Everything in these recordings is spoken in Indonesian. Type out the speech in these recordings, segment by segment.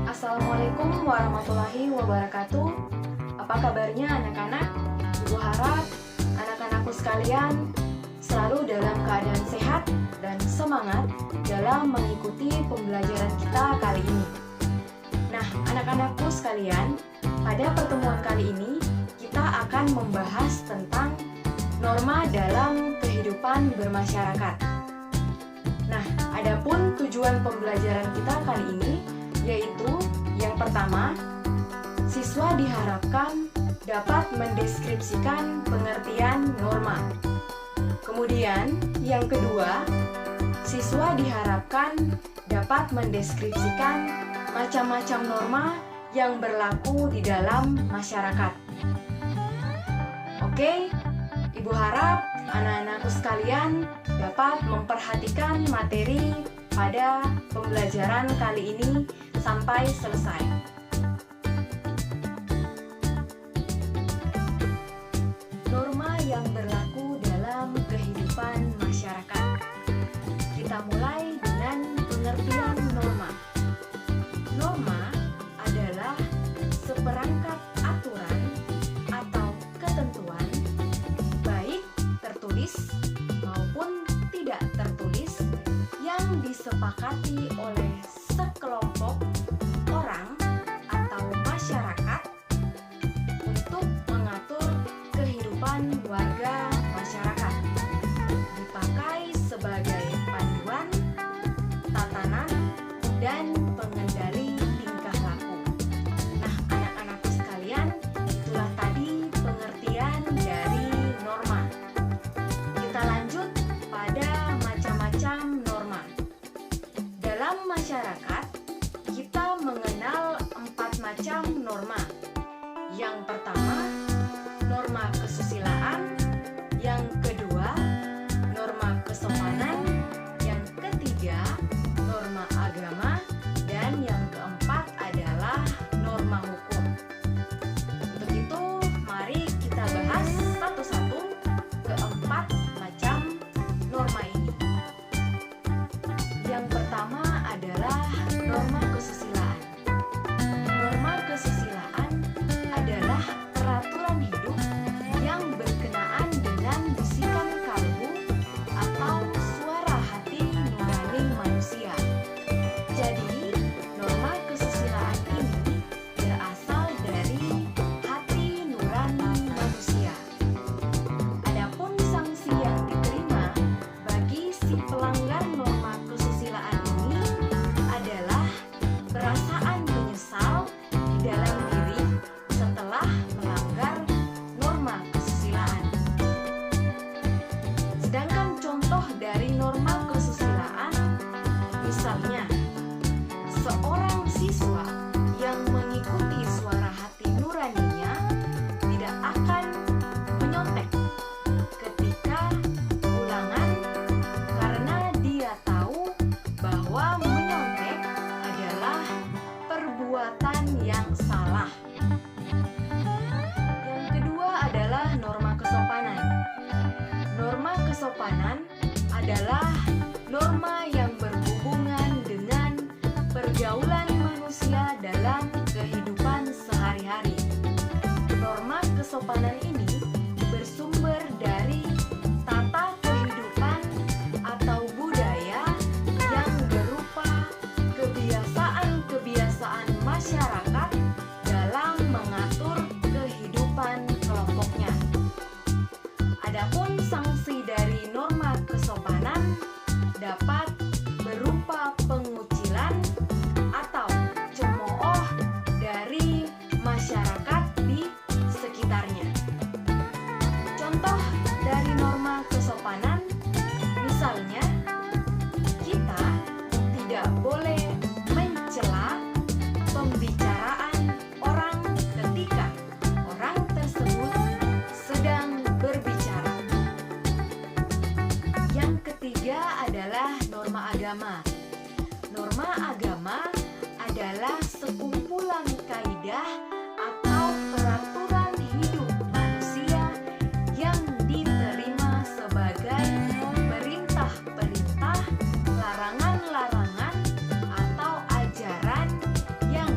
Assalamualaikum warahmatullahi wabarakatuh. Apa kabarnya anak-anak? Ibu harap anak-anakku sekalian selalu dalam keadaan sehat dan semangat dalam mengikuti pembelajaran kita kali ini. Nah, anak-anakku sekalian, pada pertemuan kali ini kita akan membahas tentang norma dalam kehidupan bermasyarakat. Nah, adapun tujuan pembelajaran kita kali ini yaitu yang pertama, siswa diharapkan dapat mendeskripsikan pengertian norma. Kemudian, yang kedua, siswa diharapkan dapat mendeskripsikan macam-macam norma yang berlaku di dalam masyarakat. Oke, Ibu harap anak-anakku sekalian dapat memperhatikan materi pada pembelajaran kali ini sampai selesai. Norma yang berlaku dalam kehidupan masyarakat. Kita mulai dengan pengertian norma. Norma adalah seperangkat aturan atau ketentuan, baik tertulis maupun tidak tertulis, yang disepakati oleh sekelompok orang atau masyarakat untuk mengatur kehidupan warga masyarakat, dipakai sebagai panduan, tatanan, dan pengendali tingkah laku. Nah, anak-anakku sekalian, itulah tadi pengertian dari norma. Kita lanjut pada macam-macam norma. Dalam masyarakat, kita mengenal 4 macam norma. Yang pertama, norma kesusilaan. Yang kedua, norma kesopanan. Yang ketiga, norma agama. Dan yang keempat adalah norma hukum. Untuk itu, mari kita bahas satu-satu keempat macam norma ini. Yang pertama adalah norma kesusilaan. Norma kesusilaan adalah peraturan hidup yang berkenaan dengan bisikan kalbu atau suara hati nurani manusia. Jadi, norma kesusilaan ini berasal dari hati nurani manusia. Adapun sanksi yang diterima bagi si pelanggar norma kesusilaan ini adalah perasaan menyesal di dalam diri setelah melanggar norma kesusilaan. Sedangkan contoh dari norma kesusilaan, misalnya seorang siswa yang mengikuti suara hati nuraninya tidak akan menyontek ketika ulangan karena dia tahu bahwa menyontek adalah perbuatan yang salah. Yang kedua adalah norma kesopanan. Norma kesopanan adalah norma yang berhubungan dengan pergaulan manusia dalam kehidupan sehari-hari. Norma kesopanan ini bersumber dari tata kehidupan atau budaya yang berupa kebiasaan-kebiasaan masyarakat dalam mengatur kehidupan kelompoknya. Adapun sanksi dari norma kesopanan dapat berupa pengucilan atau cemooh dari masyarakat di sekitarnya. Contoh dari norma kesopanan, misalnya, kita tidak boleh mencela pembicaraan orang ketika orang tersebut sedang berbicara. Yang ketiga adalah norma agama. Norma agama adalah sekumpulan kaidah atau peraturan hidup manusia yang diterima sebagai perintah-perintah, larangan-larangan, atau ajaran yang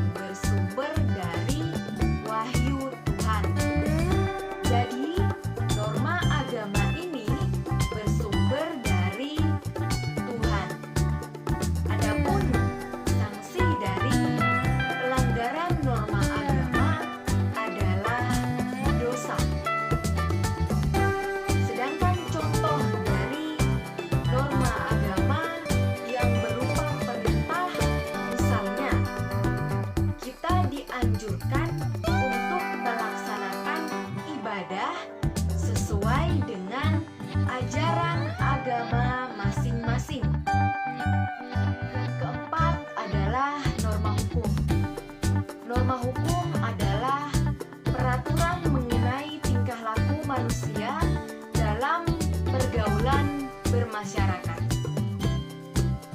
masyarakat.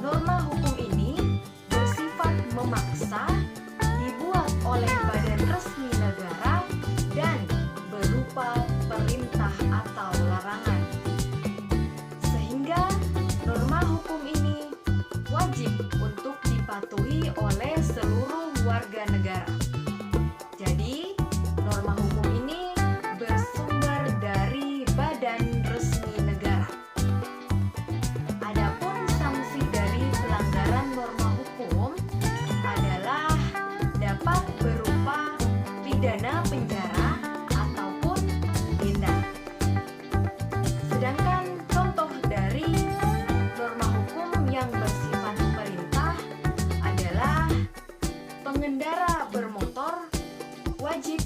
Norma hukum ini bersifat memaksa, dibuat oleh badan resmi negara, dan berupa perintah atau larangan. Sehingga norma hukum ini wajib untuk dipatuhi oleh seluruh warga negara. Jadi, norma hukum ini bersumber dari badan resmi negara. Adapun sanksi dari pelanggaran norma hukum adalah dapat berupa pidana penjara ataupun denda. Sedangkan contoh dari norma hukum yang bersifat perintah adalah pengendara bermotor wajib